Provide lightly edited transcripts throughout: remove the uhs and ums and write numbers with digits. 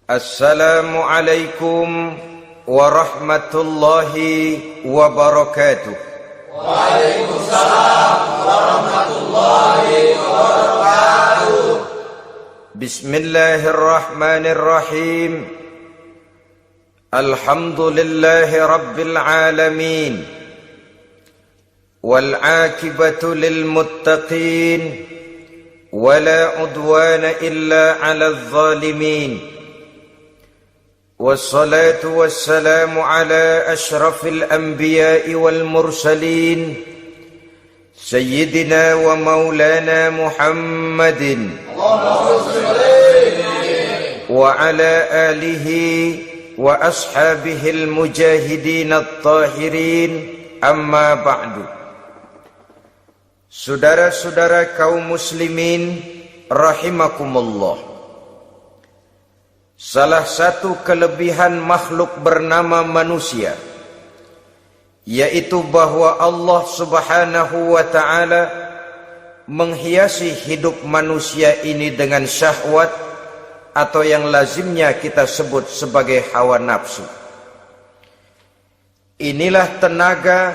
Assalamualaikum warahmatullahi wabarakatuh. Waalaikumsalam warahmatullahi wabarakatuh. Bismillahirrahmanirrahim. Alhamdulillahi rabbil alamin. Wal aqibatu lil muttaqin. Wala udwana illa 'alal zalimin. والصلاة والسلام على أشرف الأنبياء والمرسلين سيدنا ومولانا محمد وعلى آله وأصحابه المجاهدين الطاهرين أما بعد. Saudara-saudara kaum muslimin rahimakumullah. Salah satu kelebihan makhluk bernama manusia, yaitu bahwa Allah subhanahu wa ta'ala menghiasi hidup manusia ini dengan syahwat, atau yang lazimnya kita sebut sebagai hawa nafsu. Inilah tenaga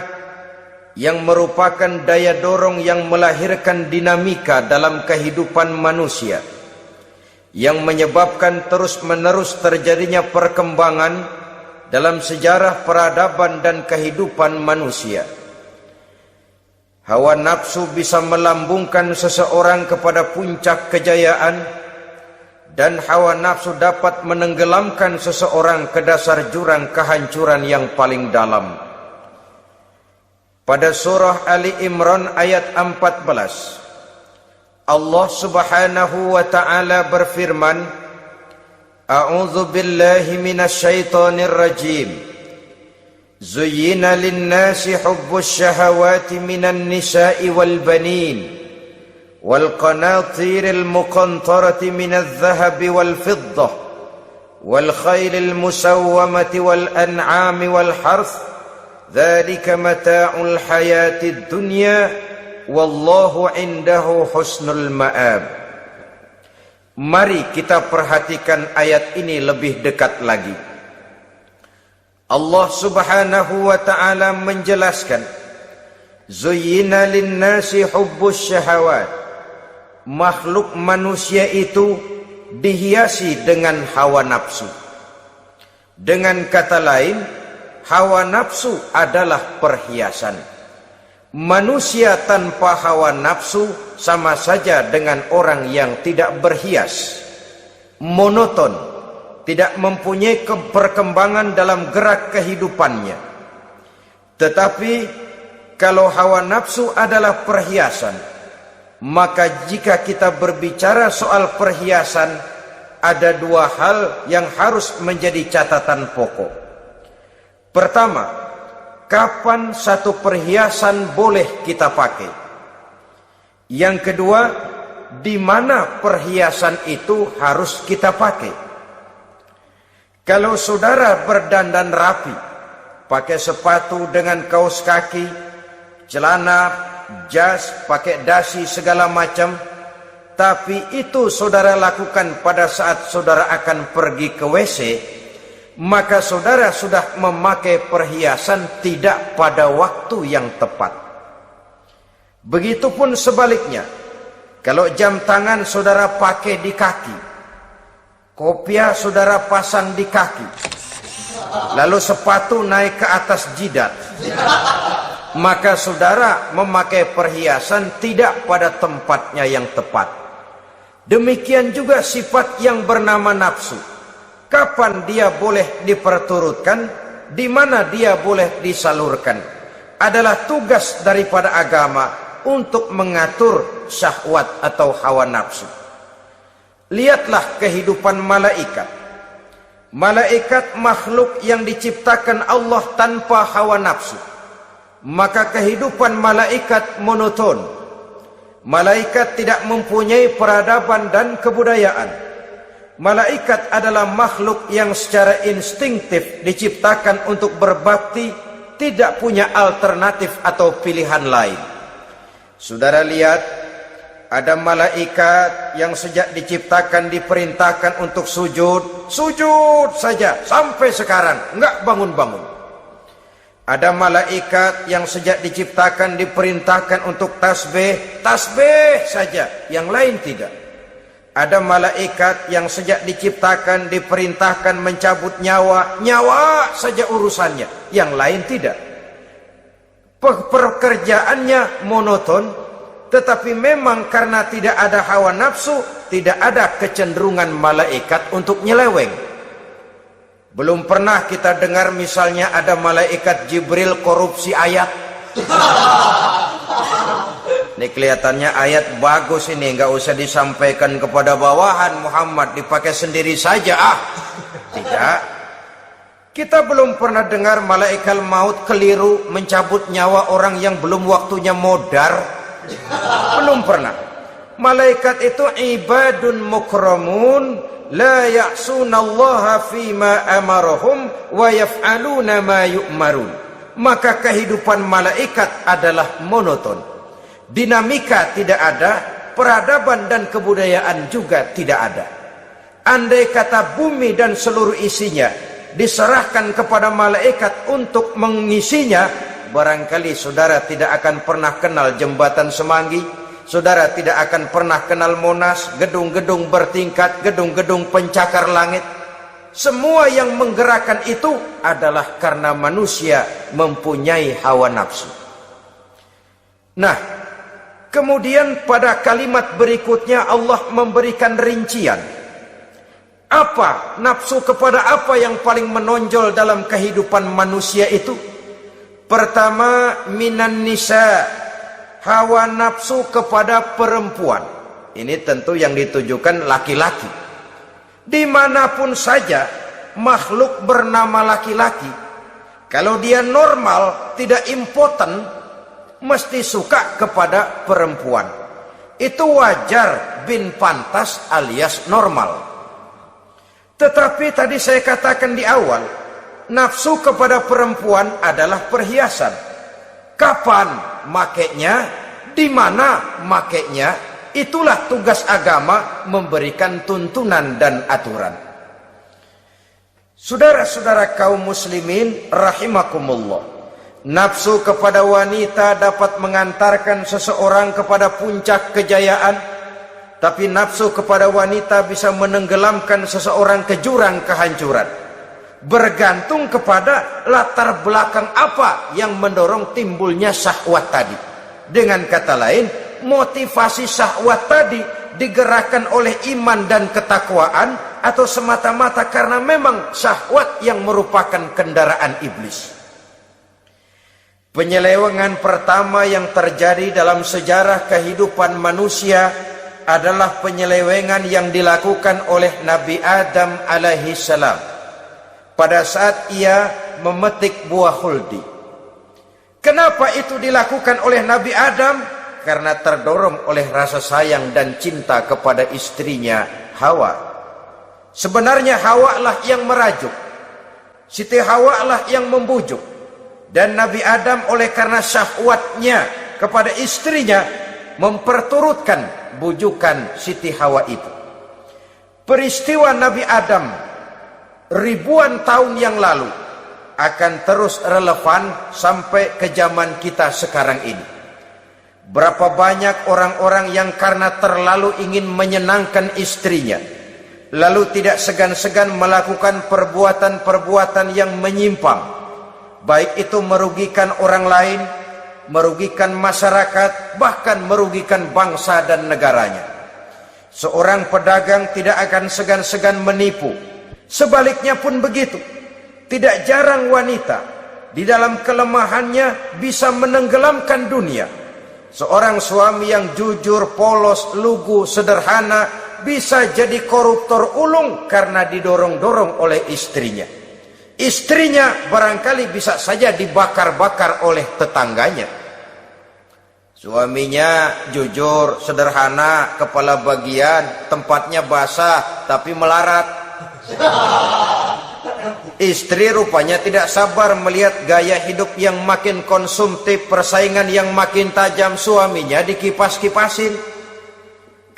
yang merupakan daya dorong yang melahirkan dinamika dalam kehidupan manusia, yang menyebabkan terus-menerus terjadinya perkembangan dalam sejarah peradaban dan kehidupan manusia. Hawa nafsu bisa melambungkan seseorang kepada puncak kejayaan, dan hawa nafsu dapat menenggelamkan seseorang ke dasar jurang kehancuran yang paling dalam. Pada surah Ali Imran ayat 14, Allah subhanahu wa ta'ala berfirman, A'udzu billahi minasyaitonir rajim. Zuyyina lin-nasi hubbus syahawati minan nisa'i wal banin wal qanatiril muqantarati minadh dhahabi wal fiddah wal khaylil musawwamati wal an'ami wal harth. Dzalika mata'ul hayatid dunya. Wallahu indahu husnul ma'ab. Mari kita perhatikan ayat ini lebih dekat lagi. Allah subhanahu wa ta'ala menjelaskan, Zuyyina linnasi hubbus syahawat. Makhluk manusia itu dihiasi dengan hawa nafsu. Dengan kata lain, hawa nafsu adalah perhiasan. Manusia tanpa hawa nafsu sama saja dengan orang yang tidak berhias, monoton, tidak mempunyai perkembangan dalam gerak kehidupannya. Tetapi kalau hawa nafsu adalah perhiasan, maka jika kita berbicara soal perhiasan, ada dua hal yang harus menjadi catatan pokok. Pertama, kapan satu perhiasan boleh kita pakai? Yang kedua, di mana perhiasan itu harus kita pakai? Kalau saudara berdandan rapi, pakai sepatu dengan kaos kaki, celana, jas, pakai dasi segala macam, tapi itu saudara lakukan pada saat saudara akan pergi ke WC, maka saudara sudah memakai perhiasan tidak pada waktu yang tepat. Begitupun sebaliknya, kalau jam tangan saudara pakai di kaki, kopiah saudara pasang di kaki, lalu sepatu naik ke atas jidat, maka saudara memakai perhiasan tidak pada tempatnya yang tepat. Demikian juga sifat yang bernama nafsu. Kapan dia boleh diperturutkan, di mana dia boleh disalurkan, adalah tugas daripada agama untuk mengatur syahwat atau hawa nafsu. Lihatlah kehidupan malaikat. Malaikat makhluk yang diciptakan Allah tanpa hawa nafsu. Maka kehidupan malaikat monoton. Malaikat tidak mempunyai peradaban dan kebudayaan. Malaikat adalah makhluk yang secara instingtif diciptakan untuk berbakti, tidak punya alternatif atau pilihan lain. Saudara lihat, Ada malaikat yang sejak diciptakan diperintahkan untuk sujud, sujud saja sampai sekarang, enggak bangun-bangun. Ada malaikat yang sejak diciptakan diperintahkan untuk tasbih, tasbih saja, yang lain tidak. Ada malaikat yang sejak diciptakan diperintahkan mencabut nyawa, nyawa saja urusannya, yang lain tidak. Pekerjaannya monoton. Tetapi memang karena tidak ada hawa nafsu, tidak ada kecenderungan malaikat untuk nyeleweng. Belum pernah kita dengar misalnya ada malaikat Jibril korupsi ayat. Ini kelihatannya ayat bagus ini, nggak usah disampaikan kepada bawahan Muhammad, dipakai sendiri saja. Tidak. Kita belum pernah dengar malaikat maut keliru mencabut nyawa orang yang belum waktunya modar. Belum pernah. Malaikat itu ibadun mukramun la ya'sunallaha fima amarahum wa yaf'aluna ma yu'marun. Maka kehidupan malaikat adalah monoton. Dinamika tidak ada, peradaban dan kebudayaan juga tidak ada. Andai kata bumi dan seluruh isinya diserahkan kepada malaikat untuk mengisinya, barangkali saudara tidak akan pernah kenal jembatan Semanggi, saudara tidak akan pernah kenal Monas, gedung-gedung bertingkat, gedung-gedung pencakar langit. Semua yang menggerakkan itu adalah karena manusia mempunyai hawa nafsu. Nah, kemudian pada kalimat berikutnya Allah memberikan rincian. Apa nafsu kepada apa yang paling menonjol dalam kehidupan manusia itu? Pertama, minan nisa, hawa nafsu kepada perempuan. Ini tentu yang ditujukan laki-laki. Dimanapun saja makhluk bernama laki-laki, kalau dia normal, tidak impoten, mesti suka kepada perempuan. Itu wajar, bin pantas alias normal. Tetapi tadi saya katakan di awal, nafsu kepada perempuan adalah perhiasan. Kapan makainya, di mana makainya, itulah tugas agama memberikan tuntunan dan aturan. Saudara-saudara kaum muslimin rahimakumullah, nafsu kepada wanita dapat mengantarkan seseorang kepada puncak kejayaan, tapi nafsu kepada wanita bisa menenggelamkan seseorang ke jurang kehancuran. Bergantung kepada latar belakang apa yang mendorong timbulnya syahwat tadi. Dengan kata lain, motivasi syahwat tadi digerakkan oleh iman dan ketakwaan, atau semata-mata karena memang syahwat yang merupakan kendaraan iblis. Penyelewengan pertama yang terjadi dalam sejarah kehidupan manusia adalah penyelewengan yang dilakukan oleh Nabi Adam alaihi salam pada saat ia memetik buah khuldi. Kenapa itu dilakukan oleh Nabi Adam? Karena terdorong oleh rasa sayang dan cinta kepada istrinya Hawa. Sebenarnya Hawa lah yang merajuk, Siti Hawa lah yang membujuk, dan Nabi Adam oleh karena syahwatnya kepada istrinya memperturutkan bujukan Siti Hawa itu. Peristiwa Nabi Adam ribuan tahun yang lalu akan terus relevan sampai ke zaman kita sekarang ini. Berapa banyak orang-orang yang karena terlalu ingin menyenangkan istrinya, lalu tidak segan-segan melakukan perbuatan-perbuatan yang menyimpang, baik itu merugikan orang lain, merugikan masyarakat, bahkan merugikan bangsa dan negaranya. Seorang pedagang tidak akan segan-segan menipu. Sebaliknya pun begitu. Tidak jarang wanita di dalam kelemahannya bisa menenggelamkan dunia. Seorang suami yang jujur, polos, lugu, sederhana bisa jadi koruptor ulung karena didorong-dorong oleh istrinya. Istrinya barangkali bisa saja dibakar-bakar oleh tetangganya. Suaminya jujur, sederhana, kepala bagian, tempatnya basah tapi melarat. Istri rupanya tidak sabar melihat gaya hidup yang makin konsumtif, persaingan yang makin tajam. Suaminya dikipas-kipasin.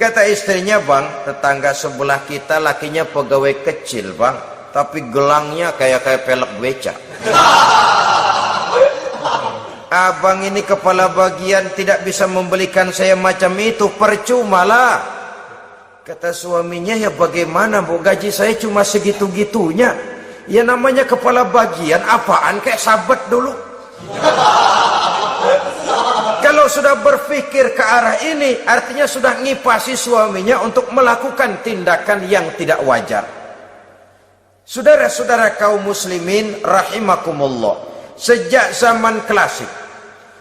Kata istrinya, bang, tetangga sebelah kita lakinya pegawai kecil, bang, tapi gelangnya kayak pelek beca. Abang ini kepala bagian tidak bisa membelikan saya macam itu, percuma lah. Kata suaminya, ya bagaimana bu, gaji saya cuma segitu-gitunya. Ya namanya kepala bagian, apaan, kayak sahabat dulu. Kalau sudah berpikir ke arah ini, artinya sudah ngipasi suaminya untuk melakukan tindakan yang tidak wajar. Saudara-saudara kaum muslimin rahimakumullah, sejak zaman klasik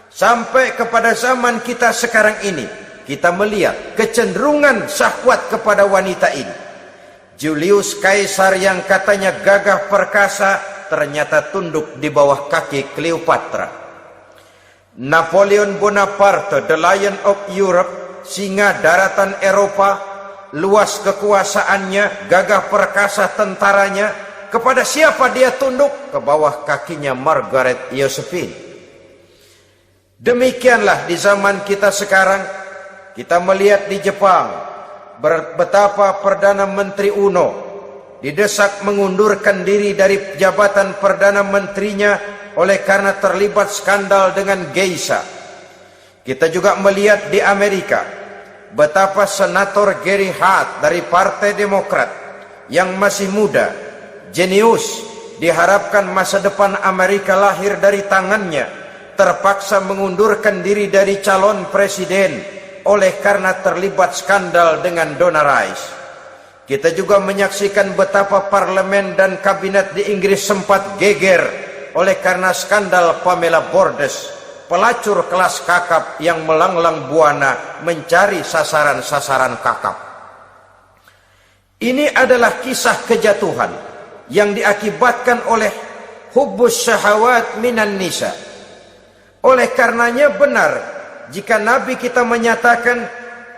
sampai kepada zaman kita sekarang ini, kita melihat kecenderungan syahwat kepada wanita ini. Julius Kaisar yang katanya gagah perkasa, ternyata tunduk di bawah kaki Cleopatra. Napoleon Bonaparte, the Lion of Europe, singa daratan Eropa, luas kekuasaannya, gagah perkasa tentaranya, kepada siapa dia tunduk? Ke bawah kakinya Margaret Josephine. Demikianlah di zaman kita sekarang, kita melihat di Jepang, betapa Perdana Menteri Uno didesak mengundurkan diri dari jabatan Perdana Menterinya oleh karena terlibat skandal dengan geisha. Kita juga melihat di Amerika betapa Senator Gary Hart dari Partai Demokrat yang masih muda, jenius, diharapkan masa depan Amerika lahir dari tangannya, terpaksa mengundurkan diri dari calon presiden oleh karena terlibat skandal dengan Donna Rice. Kita juga menyaksikan betapa parlemen dan kabinet di Inggris sempat geger oleh karena skandal Pamela Bordes, pelacur kelas kakap yang melanglang buana mencari sasaran-sasaran kakap. Ini adalah kisah kejatuhan yang diakibatkan oleh hubbus syahawat minan nisa. Oleh karenanya benar jika Nabi kita menyatakan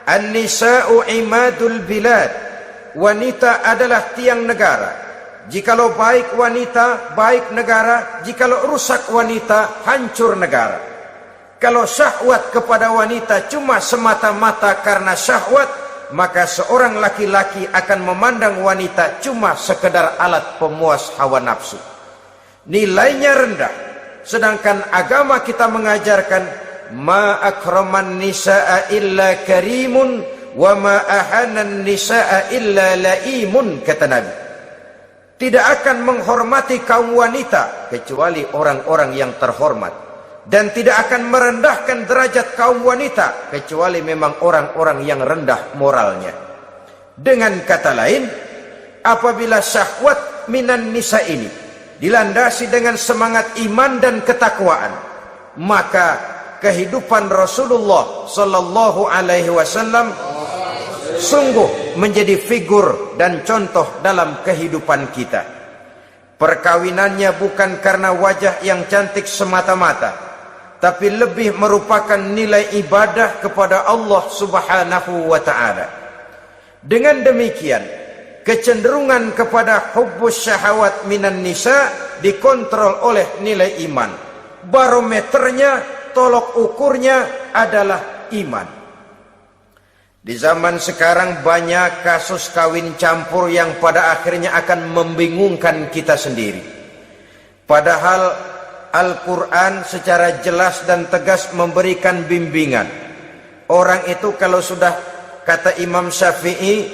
an-nisa'u imadul bilad, wanita adalah tiang negara. Jikalau baik wanita, baik negara. Jikalau rusak wanita, hancur negara. Kalau syahwat kepada wanita cuma semata-mata karena syahwat, maka seorang laki-laki akan memandang wanita cuma sekedar alat pemuas hawa nafsu. Nilainya rendah. Sedangkan agama kita mengajarkan ma akraman nisaa illa karimun wa ma ahanan nisaa illa laimun, kata Nabi. Tidak akan menghormati kaum wanita kecuali orang-orang yang terhormat, dan tidak akan merendahkan derajat kaum wanita kecuali memang orang-orang yang rendah moralnya. Dengan kata lain, apabila syahwat minan nisa ini dilandasi dengan semangat iman dan ketakwaan, maka kehidupan Rasulullah sallallahu alaihi wasallam sungguh menjadi figur dan contoh dalam kehidupan kita. Perkawinannya bukan karena wajah yang cantik semata-mata, tapi lebih merupakan nilai ibadah kepada Allah Subhanahu wa ta'ala. Dengan demikian, kecenderungan kepada hubbus syahawat minan nisa dikontrol oleh nilai iman. Barometernya, tolok ukurnya adalah iman. Di zaman sekarang banyak kasus kawin campur yang pada akhirnya akan membingungkan kita sendiri. Padahal Al-Quran secara jelas dan tegas memberikan bimbingan. Orang itu kalau sudah, kata Imam Syafi'i,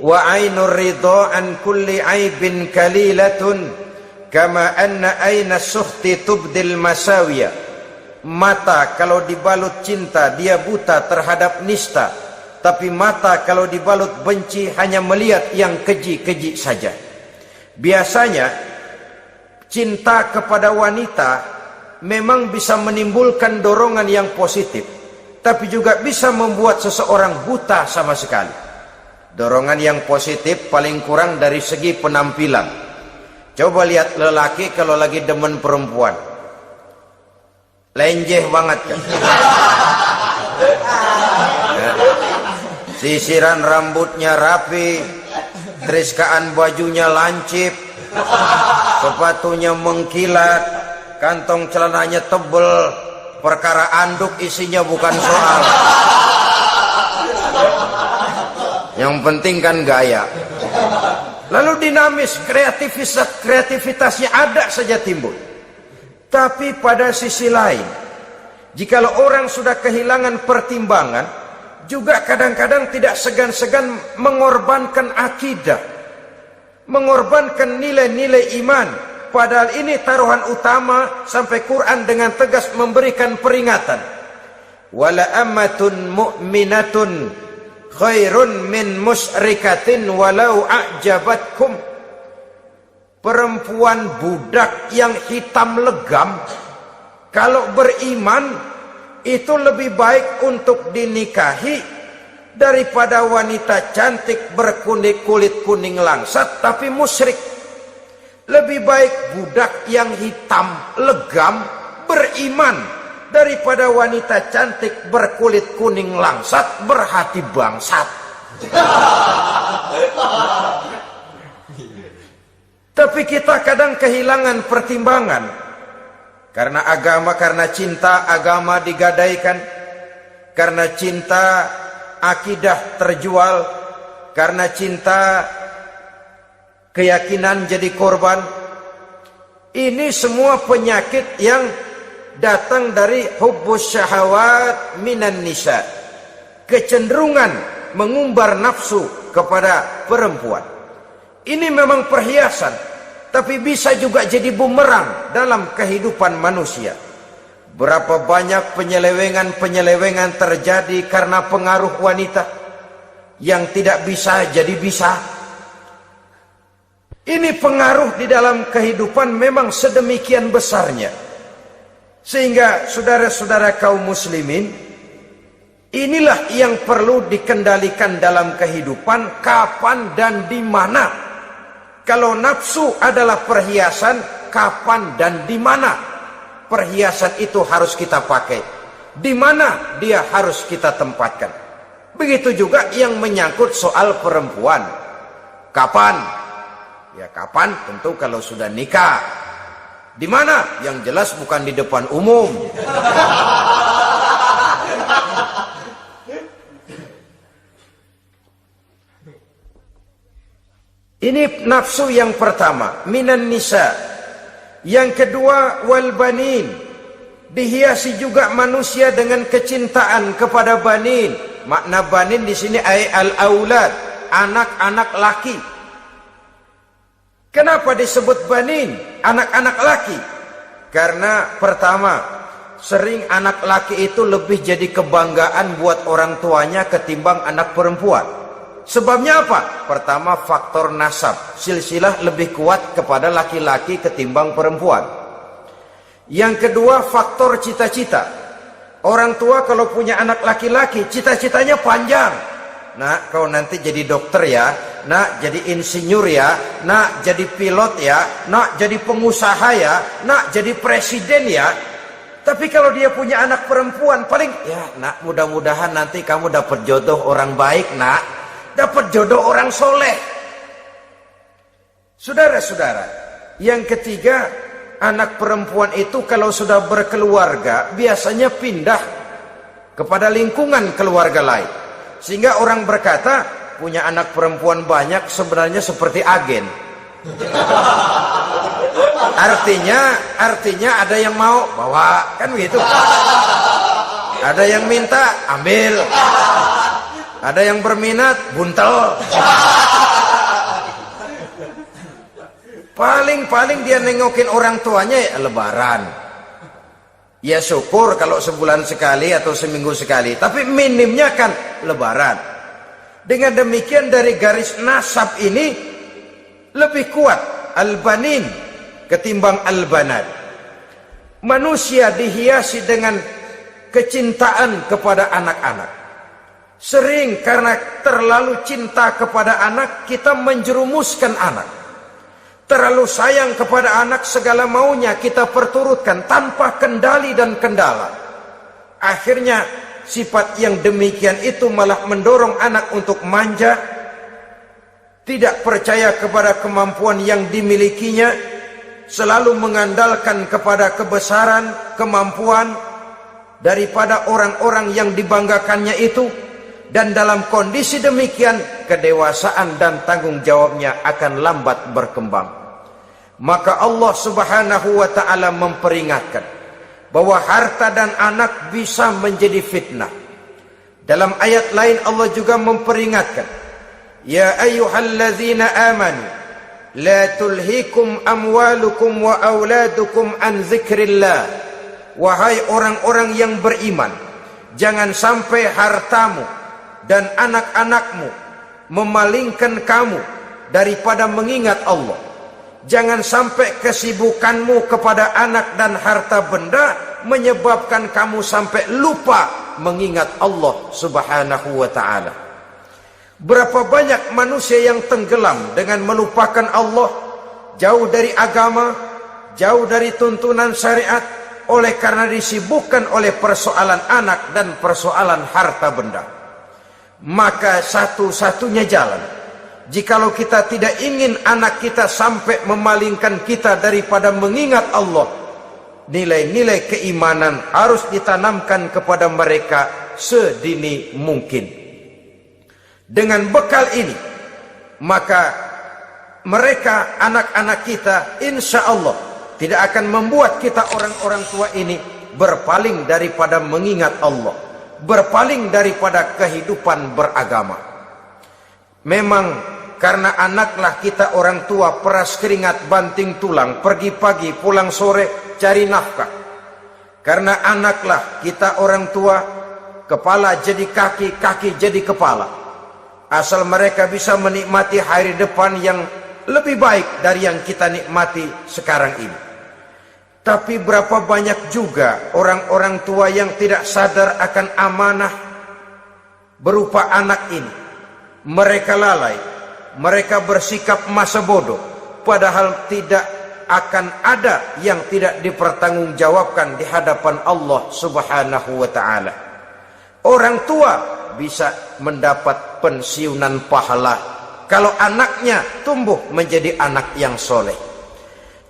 wa ainur ridha an kulli aibin kalilatun kama anna aina suhti tubdil masawiya. Mata kalau dibalut cinta dia buta terhadap nista, tapi mata kalau dibalut benci hanya melihat yang keji-keji saja. Biasanya cinta kepada wanita memang bisa menimbulkan dorongan yang positif, tapi juga bisa membuat seseorang buta sama sekali. Dorongan yang positif paling kurang dari segi penampilan. Coba lihat lelaki kalau lagi demen perempuan, lenjeh banget kan. Sisiran rambutnya rapi, teriskaan bajunya lancip, sepatunya mengkilat, kantong celananya tebel, perkara anduk isinya bukan soal. Yang penting kan gaya. Lalu dinamis, kreativitasnya ada saja timbul. Tapi pada sisi lain, jikalau orang sudah kehilangan pertimbangan, juga kadang-kadang tidak segan-segan mengorbankan akidah, mengorbankan nilai-nilai iman. Padahal ini taruhan utama, sampai Quran dengan tegas memberikan peringatan. Wala ammatun mu'minatun khairun min musyrikatin walau a'jabatkum. Perempuan budak yang hitam legam, kalau beriman itu lebih baik untuk dinikahi daripada wanita cantik berkulit kuning langsat tapi musyrik. Lebih baik budak yang hitam legam beriman daripada wanita cantik berkulit kuning langsat berhati bangsat. Tapi kita kadang kehilangan pertimbangan. Karena agama, karena cinta agama digadaikan. Karena cinta akidah terjual. Karena cinta keyakinan jadi korban. Ini semua penyakit yang datang dari hubbus syahawat minan nisa. Kecenderungan mengumbar nafsu kepada perempuan. Ini memang perhiasan, tapi bisa juga jadi bumerang dalam kehidupan manusia. Berapa banyak penyelewengan terjadi karena pengaruh wanita yang tidak bisa jadi bisa. Ini pengaruh di dalam kehidupan memang sedemikian besarnya. Sehingga saudara-saudara kaum muslimin, inilah yang perlu dikendalikan dalam kehidupan, kapan dan di mana. Kalau nafsu adalah perhiasan, kapan dan di mana perhiasan itu harus kita pakai, di mana dia harus kita tempatkan. Begitu juga yang menyangkut soal perempuan. Kapan? Ya kapan tentu kalau sudah nikah. Di mana? Yang jelas bukan di depan umum. Ini nafsu yang pertama, minan nisa. Yang kedua, wal banin. Dihiasi juga manusia dengan kecintaan kepada banin. Makna banin di sini ay al-aulad, anak-anak laki. Kenapa disebut banin, anak-anak laki? Karena pertama, sering anak laki itu lebih jadi kebanggaan buat orang tuanya ketimbang anak perempuan. Sebabnya apa? Pertama, faktor nasab. Silsilah lebih kuat kepada laki-laki ketimbang perempuan. Yang kedua, faktor cita-cita. Orang tua kalau punya anak laki-laki, cita-citanya panjang. Nak, kau nanti jadi dokter ya. Nak, jadi insinyur ya. Nak, jadi pilot ya. Nak, jadi pengusaha ya. Nak, jadi presiden ya. Tapi kalau dia punya anak perempuan, paling, ya nak, mudah-mudahan nanti kamu dapat jodoh orang baik nak. Dapat jodoh orang soleh. Saudara-saudara, yang ketiga, anak perempuan itu kalau sudah berkeluarga biasanya pindah kepada lingkungan keluarga lain. Sehingga orang berkata, punya anak perempuan banyak sebenarnya seperti agen. Artinya ada yang mau bawa, kan begitu. Ada yang minta, ambil. Ada yang berminat, buntel. Paling dia nengokin orang tuanya ya lebaran. Ya syukur kalau sebulan sekali atau seminggu sekali. Tapi minimnya kan lebaran. Dengan demikian dari garis nasab ini lebih kuat al-banin ketimbang al-banat. Manusia dihiasi dengan kecintaan kepada anak-anak. Sering karena terlalu cinta kepada anak, kita menjerumuskan anak. Terlalu sayang kepada anak, segala maunya kita perturutkan tanpa kendali dan kendala. Akhirnya sifat yang demikian itu malah mendorong anak untuk manja, tidak percaya kepada kemampuan yang dimilikinya, selalu mengandalkan kepada kebesaran, kemampuan daripada orang-orang yang dibanggakannya itu. dan dalam kondisi demikian kedewasaan dan tanggung jawabnya akan lambat berkembang. Maka Allah Subhanahu wa taala memperingatkan bahwa harta dan anak bisa menjadi fitnah. Dalam ayat lain Allah juga memperingatkan, ya ayyuhalladzina amanu la tulhikum amwalukum wa auladukum an dzikrillah. Wahai orang-orang yang beriman, jangan sampai hartamu dan anak-anakmu memalingkan kamu daripada mengingat Allah. Jangan sampai kesibukanmu kepada anak dan harta benda menyebabkan kamu sampai lupa mengingat Allah Subhanahu wa ta'ala. Berapa banyak manusia yang tenggelam dengan melupakan Allah, jauh dari agama, jauh dari tuntunan syariat, oleh karena disibukkan oleh persoalan anak dan persoalan harta benda. Maka satu-satunya jalan, jikalau kita tidak ingin anak kita sampai memalingkan kita daripada mengingat Allah, nilai-nilai keimanan harus ditanamkan kepada mereka sedini mungkin. Dengan bekal ini, maka mereka, anak-anak kita, insya Allah tidak akan membuat kita orang-orang tua ini berpaling daripada mengingat Allah, berpaling daripada kehidupan beragama. Memang karena anaklah kita orang tua peras keringat banting tulang, pergi pagi pulang sore cari nafkah. Karena anaklah kita orang tua, kepala jadi kaki, kaki jadi kepala. Asal mereka bisa menikmati hari depan yang lebih baik dari yang kita nikmati sekarang ini. Tapi berapa banyak juga orang-orang tua yang tidak sadar akan amanah berupa anak ini. Mereka lalai, mereka bersikap masa bodoh, padahal tidak akan ada yang tidak dipertanggungjawabkan di hadapan Allah Subhanahu wa ta'ala. Orang tua bisa mendapat pensiunan pahala kalau anaknya tumbuh menjadi anak yang soleh.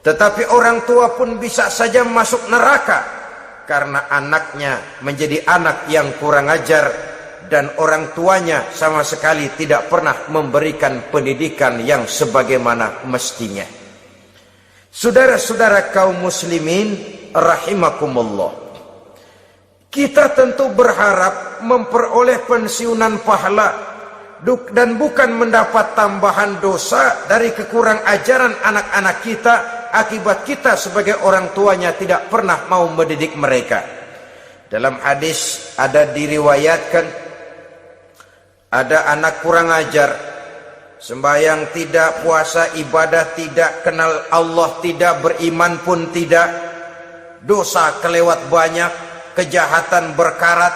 Tetapi orang tua pun bisa saja masuk neraka karena anaknya menjadi anak yang kurang ajar dan orang tuanya sama sekali tidak pernah memberikan pendidikan yang sebagaimana mestinya. Saudara-saudara kaum muslimin rahimakumullah, kita tentu berharap memperoleh pensiunan pahala dan bukan mendapat tambahan dosa dari kekurang ajaran anak-anak kita akibat kita sebagai orang tuanya tidak pernah mau mendidik mereka. Dalam hadis ada diriwayatkan, ada anak kurang ajar, sembahyang tidak, puasa ibadah tidak, kenal Allah tidak, beriman pun tidak, dosa kelewat banyak, kejahatan berkarat.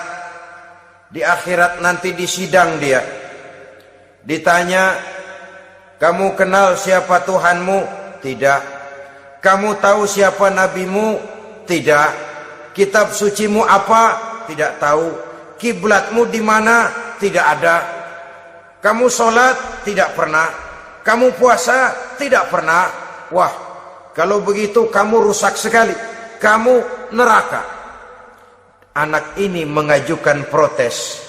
Di akhirat nanti disidang dia, ditanya, kamu kenal siapa Tuhanmu? Tidak. Kamu tahu siapa nabimu? Tidak. Kitab sucimu apa? Tidak tahu. Kiblatmu di mana? Tidak ada. Kamu sholat? Tidak pernah. Kamu puasa? Tidak pernah. Wah, kalau begitu kamu rusak sekali. Kamu neraka. Anak ini mengajukan protes.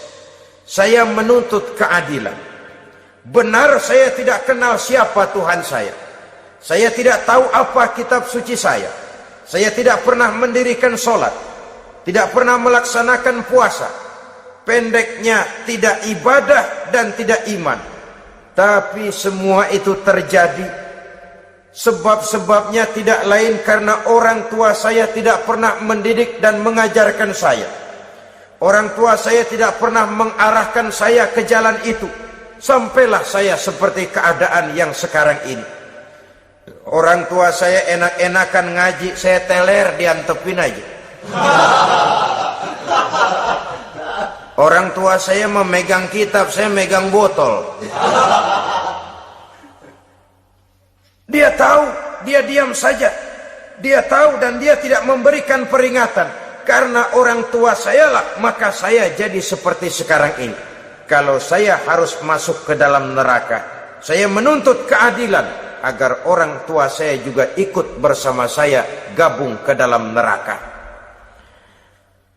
Saya menuntut keadilan. Benar saya tidak kenal siapa Tuhan saya. Saya tidak tahu apa kitab suci saya. Saya tidak pernah mendirikan sholat, tidak pernah melaksanakan puasa. Pendeknya tidak ibadah dan tidak iman. Tapi semua itu terjadi sebab-sebabnya tidak lain karena orang tua saya tidak pernah mendidik dan mengajarkan saya. Orang tua saya tidak pernah mengarahkan saya ke jalan itu. Sampailah saya seperti keadaan yang sekarang ini. Orang tua saya enak-enakan ngaji, saya teler diantepin aja. Orang tua saya memegang kitab, saya megang botol. Dia tahu, dia diam saja. Dia tahu dan dia tidak memberikan peringatan. Karena orang tua saya lah, maka saya jadi seperti sekarang ini. Kalau saya harus masuk ke dalam neraka, saya menuntut keadilan agar orang tua saya juga ikut bersama saya gabung ke dalam neraka.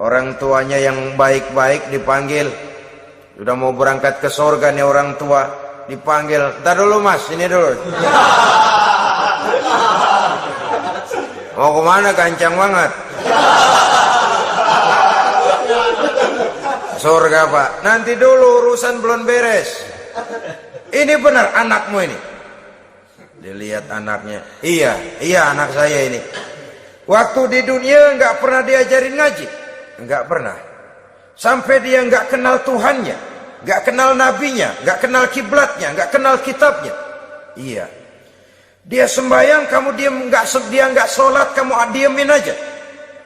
Orang tuanya yang baik-baik dipanggil, Sudah mau berangkat ke sorga nih orang tua, dipanggil, "Ntar dulu mas, ini dulu." Mau kemana, kancang banget? Sorga pak, nanti dulu urusan belum beres. Ini benar anakmu ini? Dilihat anaknya, iya anak saya ini. Waktu di dunia nggak pernah diajarin ngaji, nggak pernah. Sampai dia nggak kenal Tuhannya, nggak kenal nabinya, nggak kenal kiblatnya, nggak kenal kitabnya. Iya. Dia sembahyang, kamu dia nggak sholat, kamu diemin aja.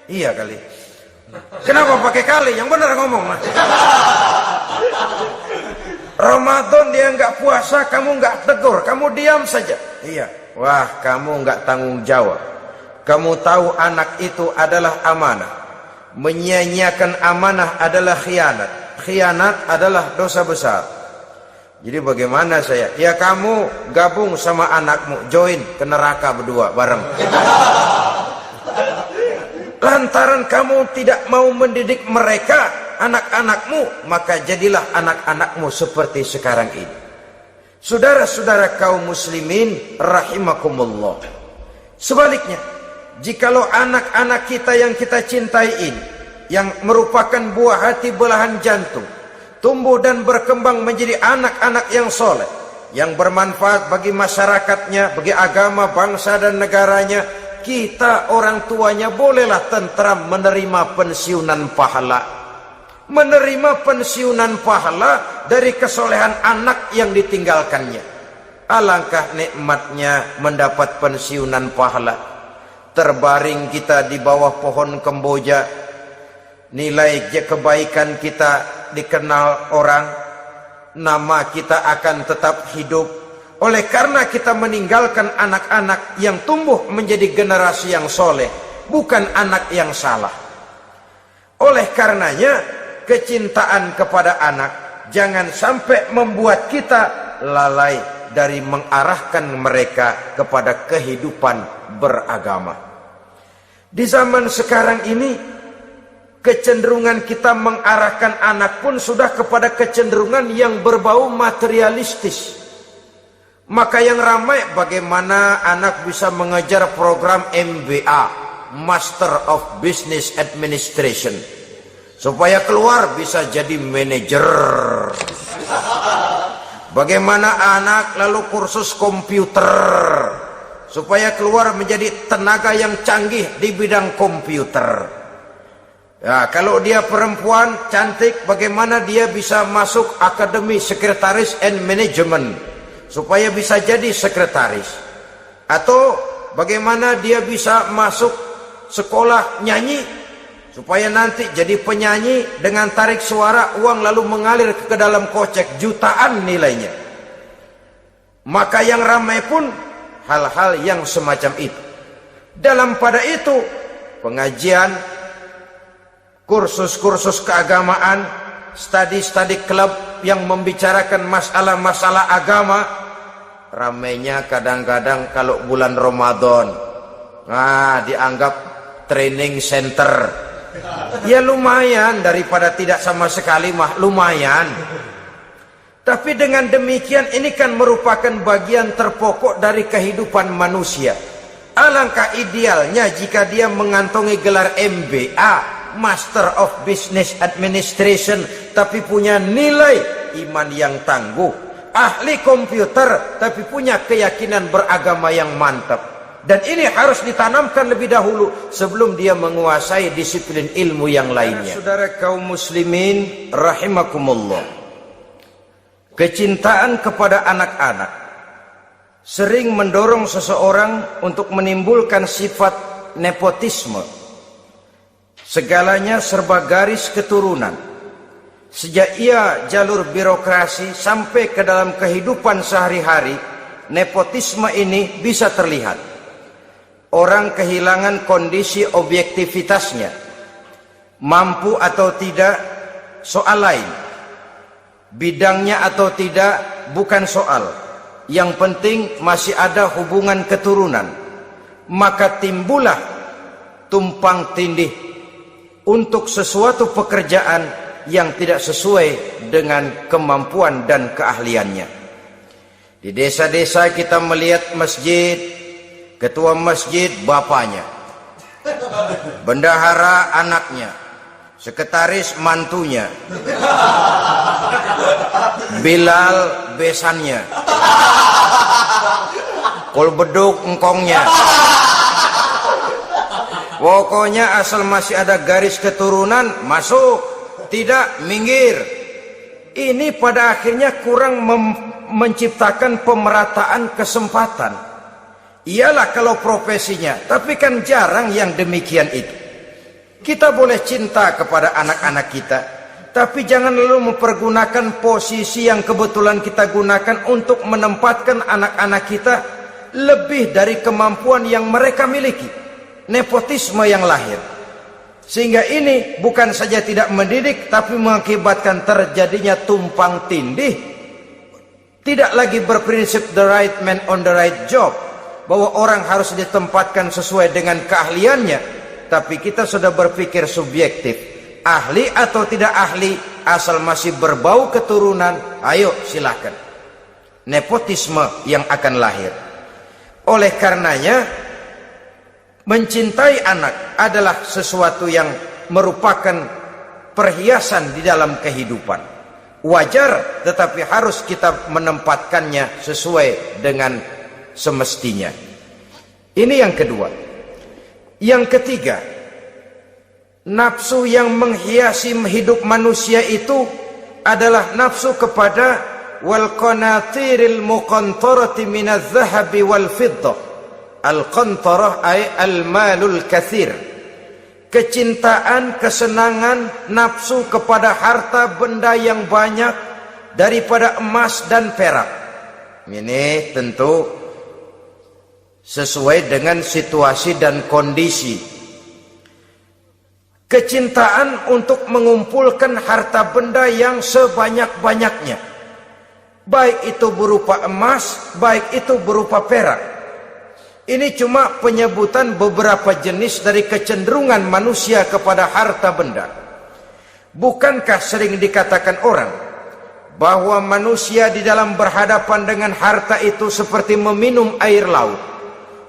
Iya kali. Kenapa pakai kali? Yang benar ngomong lah. Ramadan dia nggak puasa, kamu nggak tegur, kamu diam saja. Iya. Wah, kamu nggak tanggung jawab. Kamu tahu anak itu adalah amanah. Menyia-nyiakan amanah adalah khianat. Khianat adalah dosa besar. Jadi bagaimana saya? Ya kamu gabung sama anakmu, join ke neraka berdua bareng. Lantaran kamu tidak mau mendidik mereka, anak-anakmu, maka jadilah anak-anakmu seperti sekarang ini. Saudara-saudara kaum muslimin rahimakumullah. Sebaliknya, jikalau anak-anak kita yang kita cintai ini, yang merupakan buah hati belahan jantung, tumbuh dan berkembang menjadi anak-anak yang soleh, yang bermanfaat bagi masyarakatnya, bagi agama, bangsa dan negaranya, kita orang tuanya bolehlah tentram menerima pensiunan pahala. Menerima pensiunan pahala dari kesolehan anak yang ditinggalkannya. Alangkah nikmatnya mendapat pensiunan pahala. Terbaring kita di bawah pohon kemboja, nilai kebaikan kita dikenal orang, nama kita akan tetap hidup. Oleh karena kita meninggalkan anak-anak yang tumbuh menjadi generasi yang soleh, bukan anak yang salah. Oleh karenanya, kecintaan kepada anak jangan sampai membuat kita lalai dari mengarahkan mereka kepada kehidupan beragama. Di zaman sekarang ini, kecenderungan kita mengarahkan anak pun sudah kepada kecenderungan yang berbau materialistis. Maka yang ramai bagaimana anak bisa mengejar program MBA, Master of Business Administration, supaya keluar bisa jadi manajer. Bagaimana anak lalu kursus komputer, supaya keluar menjadi tenaga yang canggih di bidang komputer. Ya, kalau dia perempuan cantik, bagaimana dia bisa masuk Akademi Sekretaris and Management, supaya bisa jadi sekretaris. Atau bagaimana dia bisa masuk sekolah nyanyi, supaya nanti jadi penyanyi dengan tarik suara, uang lalu mengalir ke dalam kocek jutaan nilainya. Maka yang ramai pun hal-hal yang semacam itu. Dalam pada itu, pengajian, kursus-kursus keagamaan, study club yang membicarakan masalah-masalah agama, ramainya kadang-kadang kalau bulan Ramadan, dianggap training center. Ya lumayan, daripada tidak sama sekali mah lumayan. Tapi dengan demikian ini kan merupakan bagian terpokok dari kehidupan manusia. Alangkah idealnya jika dia mengantongi gelar MBA, Master of Business Administration, tapi punya nilai iman yang tangguh, ahli komputer tapi punya keyakinan beragama yang mantap. Dan ini harus ditanamkan lebih dahulu sebelum dia menguasai disiplin ilmu yang lainnya. Saudara kaum muslimin rahimakumullah, kecintaan kepada anak-anak sering mendorong seseorang untuk menimbulkan sifat nepotisme. Segalanya serba garis keturunan. Sejak ia jalur birokrasi sampai ke dalam kehidupan sehari-hari, nepotisme ini bisa terlihat. Orang kehilangan kondisi objektivitasnya. Mampu atau tidak, soal lain. Bidangnya atau tidak, bukan soal. Yang penting masih ada hubungan keturunan. Maka timbullah tumpang tindih untuk sesuatu pekerjaan yang tidak sesuai dengan kemampuan dan keahliannya. Di desa-desa kita melihat masjid, ketua masjid bapaknya, bendahara anaknya, sekretaris mantunya, Bilal besannya, kol beduk engkongnya. Pokoknya asal masih ada garis keturunan masuk, tidak minggir. Ini pada akhirnya kurang menciptakan pemerataan kesempatan. Iyalah kalau profesinya, tapi kan jarang yang demikian itu. Kita boleh cinta kepada anak-anak kita, tapi jangan lalu mempergunakan posisi yang kebetulan kita gunakan untuk menempatkan anak-anak kita lebih dari kemampuan yang mereka miliki. Nepotisme yang lahir, sehingga ini bukan saja tidak mendidik, tapi mengakibatkan terjadinya tumpang tindih. Tidak lagi berprinsip the right man on the right job, bahwa orang harus ditempatkan sesuai dengan keahliannya, tapi kita sudah berpikir subjektif, ahli atau tidak ahli, asal masih berbau keturunan, ayo silakan. Nepotisme yang akan lahir. Oleh karenanya, mencintai anak adalah sesuatu yang merupakan perhiasan di dalam kehidupan. Wajar, tetapi harus kita menempatkannya sesuai dengan semestinya. Ini yang kedua. Yang ketiga, nafsu yang menghiasi hidup manusia itu adalah nafsu kepada wal qanatiril muqantarati minadz zahabi wal fiddah. Al-qantarah ay al-malul kathir. Kecintaan, kesenangan, nafsu kepada harta benda yang banyak daripada emas dan perak. Ini tentu sesuai dengan situasi dan kondisi. Kecintaan untuk mengumpulkan harta benda yang sebanyak-banyaknya, baik itu berupa emas, baik itu berupa perak. Ini cuma penyebutan beberapa jenis dari kecenderungan manusia kepada harta benda. Bukankah sering dikatakan orang bahwa manusia di dalam berhadapan dengan harta itu seperti meminum air laut.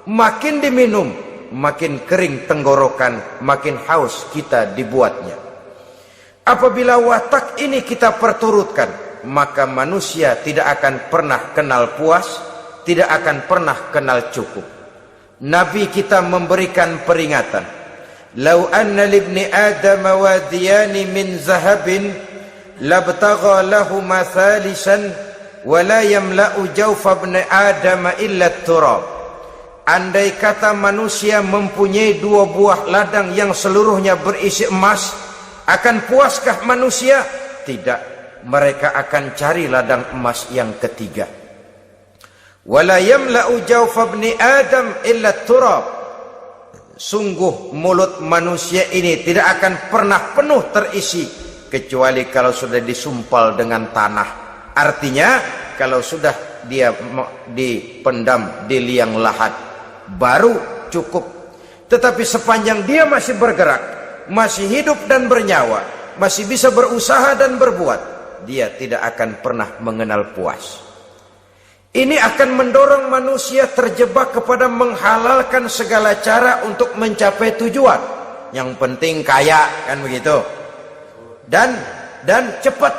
Makin diminum, makin kering tenggorokan, makin haus kita dibuatnya. Apabila watak ini kita perturutkan, maka manusia tidak akan pernah kenal puas, tidak akan pernah kenal cukup. Nabi kita memberikan peringatan, "Lau anna libni Adam wadiyani min zahabin labtagha lahu mathalisan wa la yamla'u jawfa ibni Adam illa turab." Andai kata manusia mempunyai dua buah ladang yang seluruhnya berisi emas, akan puaskah manusia? Tidak, mereka akan cari ladang emas yang ketiga. Wala yamla'u jawfa ibni Adam illa turab. Sungguh mulut manusia ini tidak akan pernah penuh terisi kecuali kalau sudah disumpal dengan tanah. Artinya kalau sudah dia dipendam di liang lahat baru cukup. Tetapi sepanjang dia masih bergerak, masih hidup dan bernyawa, masih bisa berusaha dan berbuat, dia tidak akan pernah mengenal puas. Ini akan mendorong manusia terjebak kepada menghalalkan segala cara untuk mencapai tujuan. Yang penting kaya, kan begitu. Dan cepat.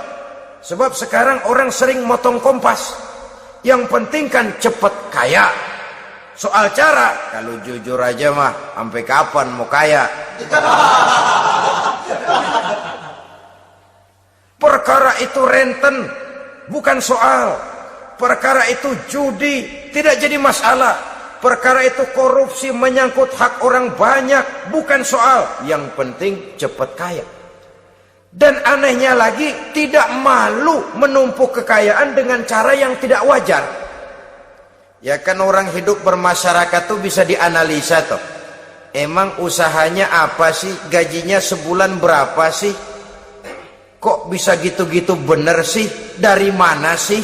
Sebab sekarang orang sering motong kompas. Yang penting kan cepat kaya. Soal cara, kalau jujur aja mah, sampai kapan mau kaya? Perkara itu renten, bukan soal. Perkara itu judi, tidak jadi masalah. Perkara itu korupsi menyangkut hak orang banyak, bukan soal. Yang penting cepat kaya. Dan anehnya lagi, tidak malu menumpuk kekayaan dengan cara yang tidak wajar. Ya kan orang hidup bermasyarakat tuh bisa dianalisa toh. Emang usahanya apa sih? Gajinya sebulan berapa sih? Kok bisa gitu-gitu bener sih? Dari mana sih?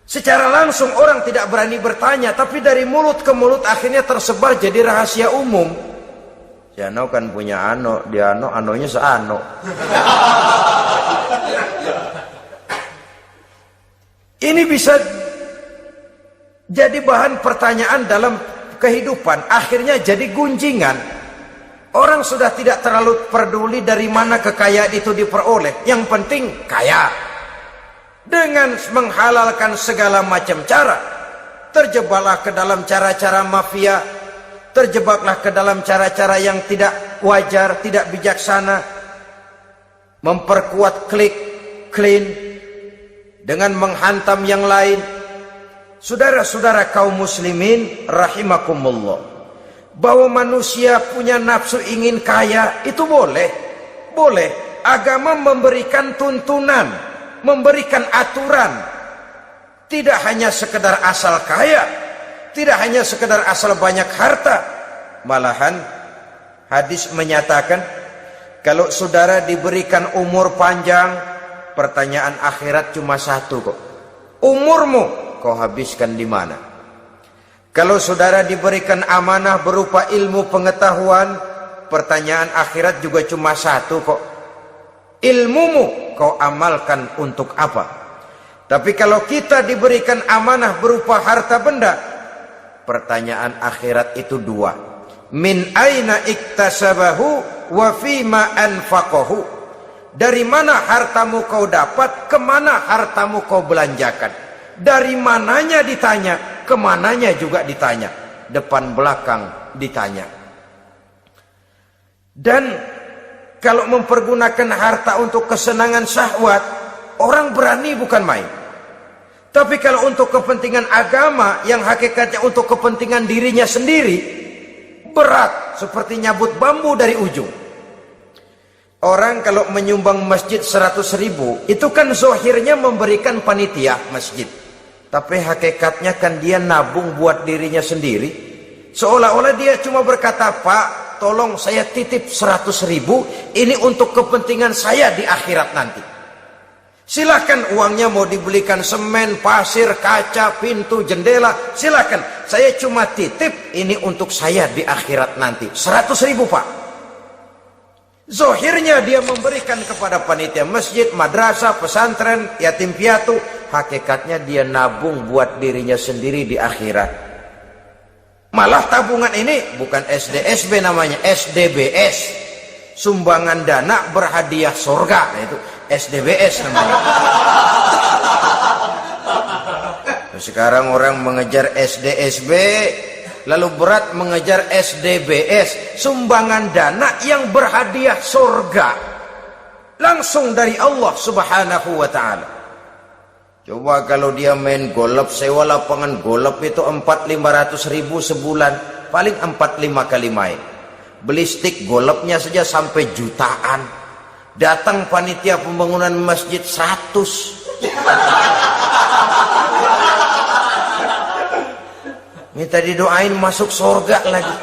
Secara langsung orang tidak berani bertanya, tapi dari mulut ke mulut akhirnya tersebar jadi rahasia umum. Si Ano kan punya ano, dia anonya seano. Ini bisa jadi bahan pertanyaan dalam kehidupan, akhirnya jadi gunjingan. Orang sudah tidak terlalu peduli dari mana kekayaan itu diperoleh, yang penting kaya. Dengan menghalalkan segala macam cara, terjebaklah ke dalam cara-cara mafia, terjebaklah ke dalam cara-cara yang tidak wajar, tidak bijaksana, memperkuat klik, clean, dengan menghantam yang lain. Saudara-saudara kaum muslimin rahimakumullah, bahwa manusia punya nafsu ingin kaya itu boleh. Boleh. Agama memberikan tuntunan, memberikan aturan. Tidak hanya sekedar asal kaya, tidak hanya sekedar asal banyak harta. Malahan hadis menyatakan, kalau saudara diberikan umur panjang, pertanyaan akhirat cuma satu kok. Umurmu kau habiskan di mana? Kalau saudara diberikan amanah berupa ilmu pengetahuan, pertanyaan akhirat juga cuma satu kok. Ilmumu kau amalkan untuk apa? Tapi kalau kita diberikan amanah berupa harta benda, pertanyaan akhirat itu dua. Min aina iktasabahu wa fima anfaqahu. Dari mana hartamu kau dapat, kemana hartamu kau belanjakan. Dari mananya ditanya, kemananya juga ditanya. Depan belakang ditanya. Dan kalau mempergunakan harta untuk kesenangan syahwat, orang berani bukan main. Tapi kalau untuk kepentingan agama, yang hakikatnya untuk kepentingan dirinya sendiri, berat seperti nyabut bambu dari ujung. Orang kalau menyumbang masjid 100.000, itu kan zohirnya memberikan panitia masjid. Tapi hakikatnya kan dia nabung buat dirinya sendiri. Seolah-olah dia cuma berkata, Pak, tolong saya titip 100.000, ini untuk kepentingan saya di akhirat nanti. Silahkan uangnya mau dibelikan semen, pasir, kaca, pintu, jendela, silahkan. Saya cuma titip, ini untuk saya di akhirat nanti. 100.000 Pak. Zohirnya dia memberikan kepada panitia masjid, madrasah, pesantren, yatim piatu. Hakikatnya dia nabung buat dirinya sendiri di akhirat. Malah tabungan ini bukan SDSB namanya, SDBS. Sumbangan dana berhadiah surga. Nah, itu SDBS namanya. Sekarang orang mengejar SDSB, lalu berat mengejar SDBS, sumbangan dana yang berhadiah surga langsung dari Allah Subhanahu wa ta'ala. Coba kalau dia main golf, sewa lapangan golf itu 400-500 ribu sebulan, paling 4-5 kali main. Beli stick golfnya saja sampai jutaan. Datang panitia pembangunan masjid 100. Minta didoain masuk surga lagi.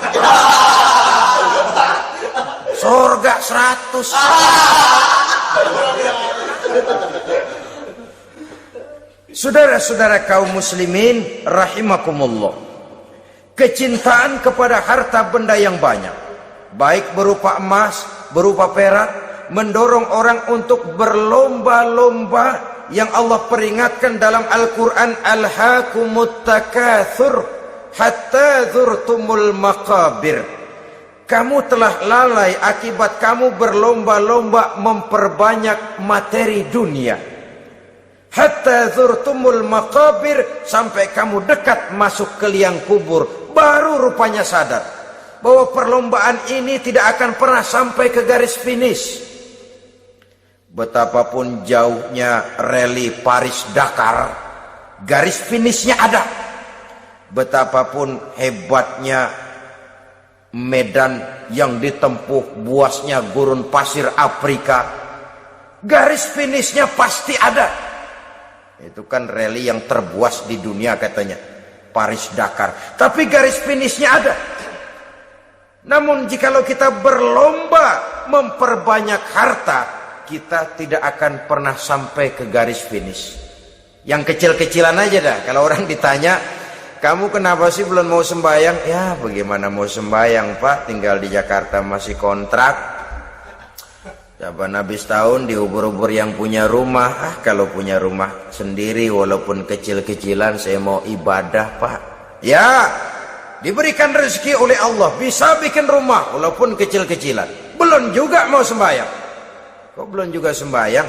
Surga 100. Saudara-saudara kaum muslimin rahimakumullah, kecintaan kepada harta benda yang banyak, baik berupa emas, berupa perak, mendorong orang untuk berlomba-lomba yang Allah peringatkan dalam Al-Quran, alhaakumut takatsur hatta zurtumul maqabir. Kamu telah lalai akibat kamu berlomba-lomba memperbanyak materi dunia. Hatta zurtumul maqabir, sampai kamu dekat masuk ke liang kubur, baru rupanya sadar bahwa perlombaan ini tidak akan pernah sampai ke garis finish. Betapapun jauhnya rally Paris-Dakar, garis finishnya ada. Betapapun hebatnya medan yang ditempuh, buasnya gurun pasir Afrika, garis finishnya pasti ada. Itu kan rally yang terbuas di dunia katanya, Paris-Dakar. Tapi garis finishnya ada. Namun jikalau kita berlomba memperbanyak harta, kita tidak akan pernah sampai ke garis finish. Yang kecil-kecilan aja dah. Kalau orang ditanya, kamu kenapa sih belum mau sembahyang? Ya bagaimana mau sembahyang Pak, tinggal di Jakarta masih kontrak. Saban habis tahun diubur-ubur yang punya rumah. Kalau punya rumah sendiri walaupun kecil-kecilan, saya mau ibadah Pak. Ya, diberikan rezeki oleh Allah, bisa bikin rumah walaupun kecil-kecilan. Belum juga mau sembahyang. Kok belum juga sembahyang?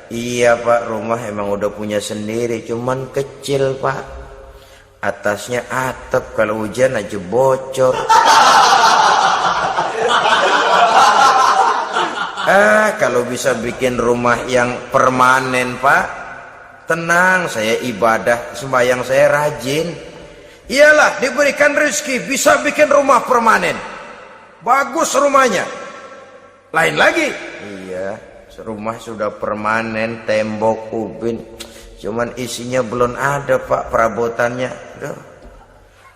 Iya Pak, rumah emang udah punya sendiri, cuman kecil Pak. Atasnya atap, kalau hujan aja bocor. Kalau bisa bikin rumah yang permanen Pak, tenang, saya ibadah, sembahyang saya rajin. Iyalah, diberikan rezeki bisa bikin rumah permanen, bagus rumahnya. Lain lagi, iya, rumah sudah permanen, tembok, ubin, cuman isinya belum ada Pak, perabotannya. Duh.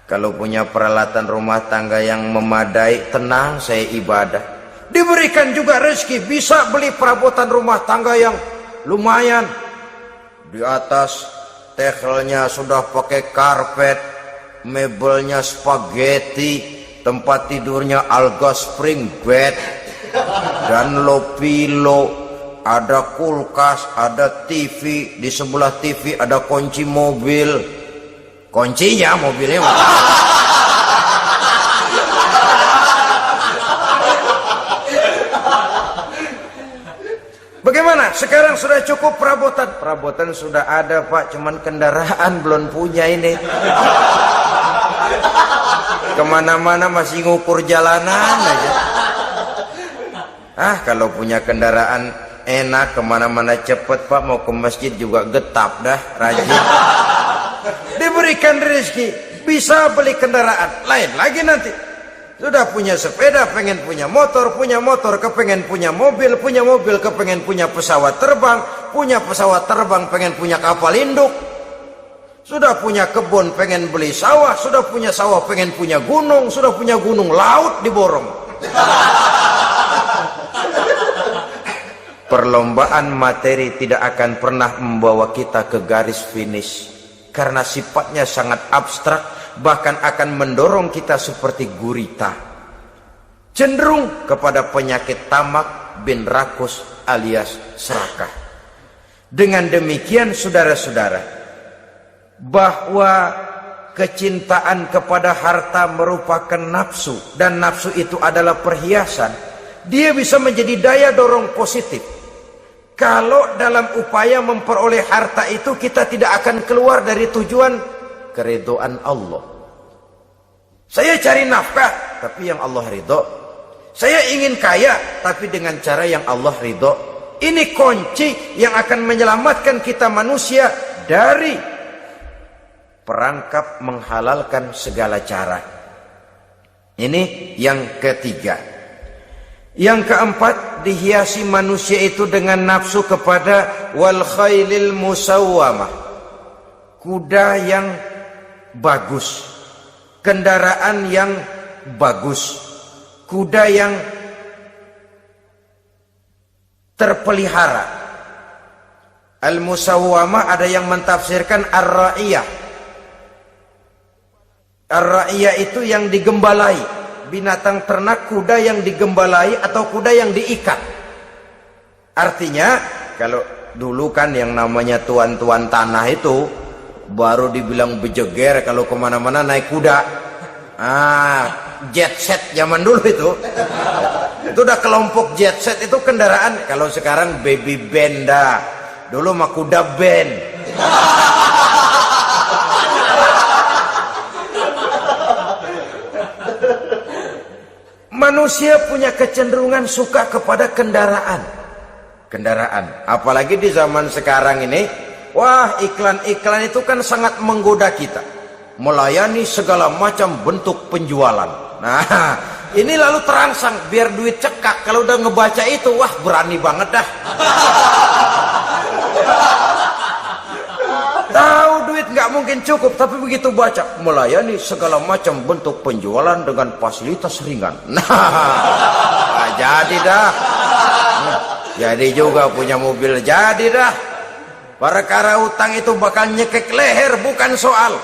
Kalau punya peralatan rumah tangga yang memadai, tenang, saya ibadah. Diberikan juga rezeki bisa beli perabotan rumah tangga yang lumayan. Di atas tehelnya sudah pakai karpet, mebelnya spaghetti, tempat tidurnya alga spring bed dan lopilo, ada kulkas, ada TV, di sebelah TV ada kunci mobil. Kuncinya mobilnya bagaimana? Sekarang sudah cukup perabotan. Perabotan sudah ada Pak, cuman kendaraan belum punya ini. Kemana-mana masih ngukur jalanan aja. Kalau punya kendaraan enak, kemana-mana cepet Pak, mau ke masjid juga getap dah, rajin. Diberikan rezeki, bisa beli kendaraan. Lain lagi nanti. Sudah punya sepeda, pengen punya motor, kepengen punya mobil, kepengen punya pesawat terbang, pengen punya kapal induk. Sudah punya kebun, pengen beli sawah, sudah punya sawah, pengen punya gunung, sudah punya gunung, laut diborong. Perlombaan materi tidak akan pernah membawa kita ke garis finish, karena sifatnya sangat abstrak, bahkan akan mendorong kita seperti gurita, cenderung kepada penyakit tamak bin rakus alias serakah. Dengan demikian saudara-saudara, bahwa kecintaan kepada harta merupakan nafsu, dan nafsu itu adalah perhiasan, dia bisa menjadi daya dorong positif. Kalau dalam upaya memperoleh harta itu kita tidak akan keluar dari tujuan keridhaan Allah. Saya cari nafkah, tapi yang Allah ridho. Saya ingin kaya, tapi dengan cara yang Allah ridho. Ini kunci yang akan menyelamatkan kita manusia dari perangkap menghalalkan segala cara. Ini yang ketiga. Yang keempat, dihiasi manusia itu dengan nafsu kepada wal khailil musawwamah, kuda yang bagus, kendaraan yang bagus, kuda yang terpelihara. Al-musawwamah ada yang mentafsirkan ar-ra'iyah. Ar-ra'iyah itu yang digembalai, binatang ternak, kuda yang digembalai atau kuda yang diikat. Artinya, kalau dulu kan yang namanya tuan-tuan tanah itu baru dibilang bejeger kalau kemana-mana naik kuda. Jet set zaman dulu itu udah kelompok jet set, itu kendaraan. Kalau sekarang baby band dah, dulu mah kuda band. Manusia punya kecenderungan suka kepada kendaraan. Apalagi di zaman sekarang ini, wah, iklan-iklan itu kan sangat menggoda kita, melayani segala macam bentuk penjualan. Nah, ini lalu terangsang biar duit cekak. Kalau udah ngebaca itu, wah, berani banget dah. Tahu duit nggak mungkin cukup, tapi begitu baca melayani segala macam bentuk penjualan dengan fasilitas ringan. Nah, jadi dah. Jadi juga punya mobil, jadi dah. Perkara utang itu bakal nyekek leher, bukan soal.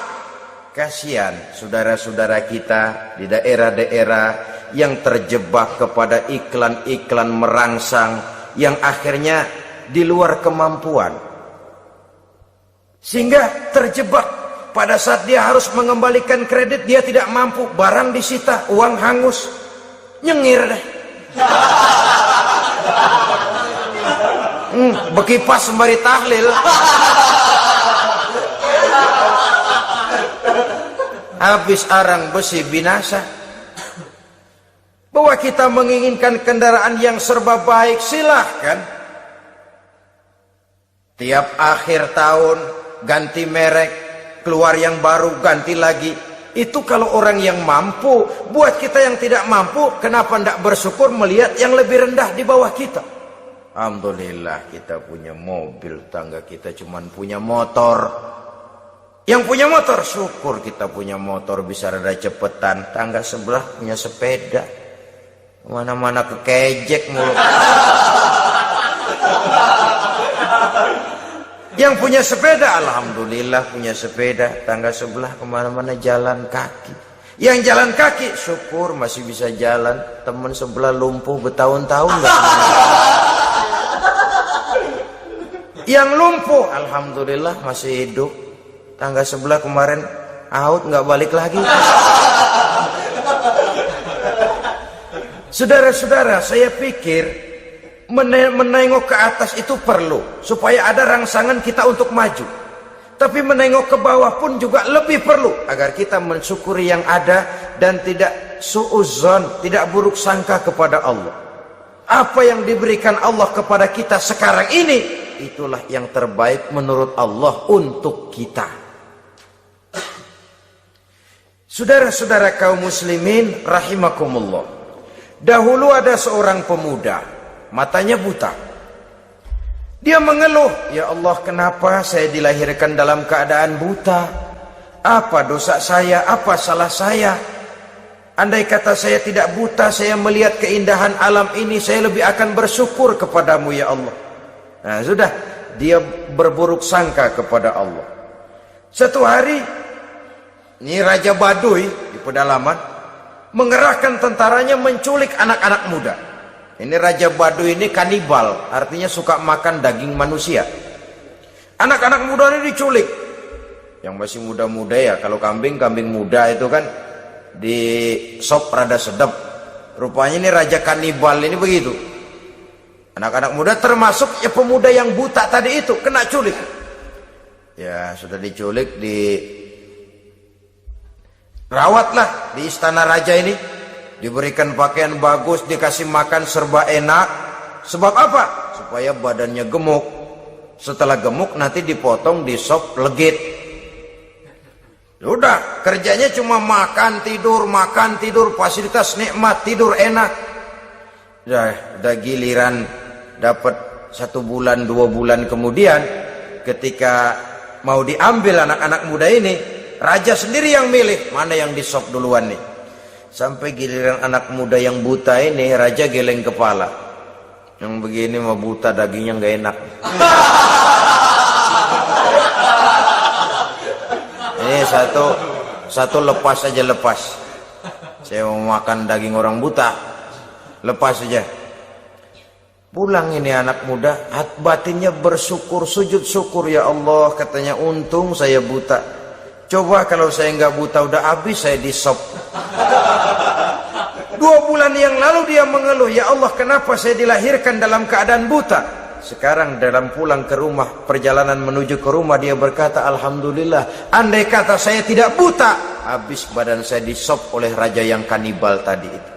Kasihan saudara-saudara kita di daerah-daerah yang terjebak kepada iklan-iklan merangsang, yang akhirnya di luar kemampuan, sehingga terjebak. Pada saat dia harus mengembalikan kredit, dia tidak mampu, barang disita, uang hangus, nyengir deh. Bekipas sembari tahlil. Habis arang besi binasa. Bahwa kita menginginkan kendaraan yang serba baik, silahkan. Tiap akhir tahun ganti merek, keluar yang baru, ganti lagi. Itu kalau orang yang mampu. Buat kita yang tidak mampu, kenapa tidak bersyukur melihat yang lebih rendah di bawah kita? Alhamdulillah kita punya mobil, tangga kita cuman punya motor. Yang punya motor, syukur kita punya motor bisa rada cepetan. Tangga sebelah punya sepeda, mana-mana kekejek mulu. Yang punya sepeda, alhamdulillah punya sepeda. Tangga sebelah kemana-mana jalan kaki. Yang jalan kaki, syukur masih bisa jalan. Teman sebelah lumpuh bertahun-tahun gak yang lumpuh, alhamdulillah masih hidup. Tangga sebelah kemarin out, nggak balik lagi. Saudara-saudara, saya pikir menengok ke atas itu perlu supaya ada rangsangan kita untuk maju. Tapi menengok ke bawah pun juga lebih perlu agar kita mensyukuri yang ada dan tidak suudzon, tidak buruk sangka kepada Allah. Apa yang diberikan Allah kepada kita sekarang ini, itulah yang terbaik menurut Allah untuk kita. Saudara-saudara kaum muslimin rahimakumullah. Dahulu ada seorang pemuda, matanya buta. Dia mengeluh, "Ya Allah, kenapa saya dilahirkan dalam keadaan buta? Apa dosa saya? Apa salah saya? Andai kata saya tidak buta, saya melihat keindahan alam ini, saya lebih akan bersyukur kepadamu ya Allah." Nah sudah, dia berburuk sangka kepada Allah. Satu hari, ini Raja Baduy di pedalaman mengerahkan tentaranya menculik anak-anak muda. Ini Raja Baduy ini kanibal, artinya suka makan daging manusia. Anak-anak muda ini diculik. Yang masih muda-muda ya, kalau kambing muda itu kan di sop rada sedap. Rupanya ini Raja kanibal ini begitu. Anak-anak muda termasuk ya pemuda yang buta tadi itu kena culik. Ya sudah diculik, dirawatlah di istana raja ini, diberikan pakaian bagus, dikasih makan serba enak. Sebab apa? Supaya badannya gemuk. Setelah gemuk nanti dipotong di sop legit. Udah kerjanya cuma makan tidur, fasilitas nikmat, tidur enak. Udah giliran dapat 1 bulan 2 bulan kemudian, ketika mau diambil anak-anak muda ini, raja sendiri yang milih mana yang disop duluan nih. Sampai giliran anak muda yang buta ini, raja geleng kepala. Yang begini mah buta, dagingnya nggak enak. Ini satu lepas aja, lepas. Saya mau makan daging orang buta, lepas aja. Pulang ini anak muda, batinnya bersyukur, sujud syukur, ya Allah, katanya, untung saya buta. Coba kalau saya nggak buta udah habis saya disop. 2 bulan yang lalu dia mengeluh, "Ya Allah, kenapa saya dilahirkan dalam keadaan buta?" Sekarang dalam pulang ke rumah, perjalanan menuju ke rumah, dia berkata, "Alhamdulillah, andai kata saya tidak buta, habis badan saya disop oleh raja yang kanibal tadi itu."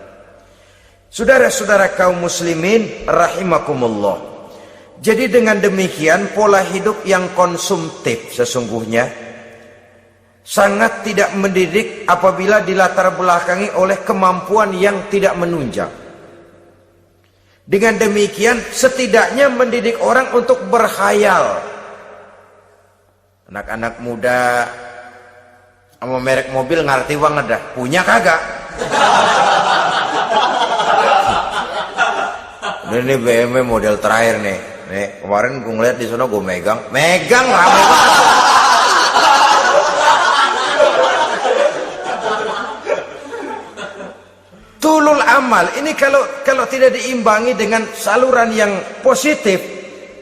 Saudara-saudara kaum muslimin rahimakumullah. Jadi dengan demikian pola hidup yang konsumtif sesungguhnya sangat tidak mendidik apabila dilatar belakangi oleh kemampuan yang tidak menunjang. Dengan demikian setidaknya mendidik orang untuk berkhayal. Anak-anak muda sama merek mobil ngerti banget dah, punya kagak? Ini BMW model terakhir nih. Nih kemarin gue ngeliat di sana, gue megang rame banget. Tulul amal ini kalau tidak diimbangi dengan saluran yang positif,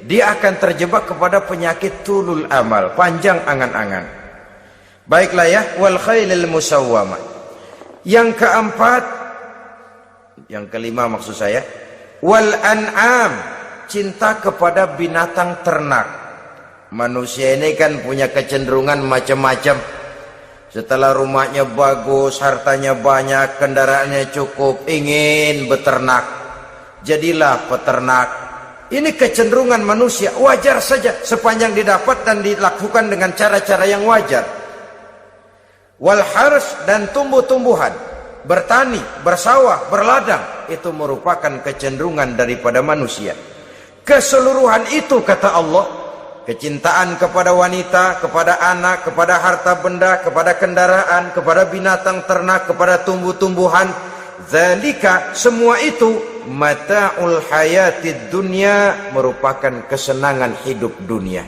dia akan terjebak kepada penyakit tulul amal, panjang angan-angan. Baiklah ya, wal khailil musawwamah. Yang keempat, yang kelima maksud saya, wal an'am, cinta kepada binatang ternak. Manusia ini kan punya kecenderungan macam-macam. Setelah rumahnya bagus, hartanya banyak, kendaraannya cukup, ingin beternak. Jadilah peternak. Ini kecenderungan manusia, wajar saja sepanjang didapat dan dilakukan dengan cara-cara yang wajar. Wal hars, dan tumbuh-tumbuhan, bertani, bersawah, berladang, itu merupakan kecenderungan daripada manusia. Keseluruhan itu kata Allah, kecintaan kepada wanita, kepada anak, kepada harta benda, kepada kendaraan, kepada binatang ternak, kepada tumbuh-tumbuhan, zalika, semua itu mata'ul hayatid dunya, merupakan kesenangan hidup dunia.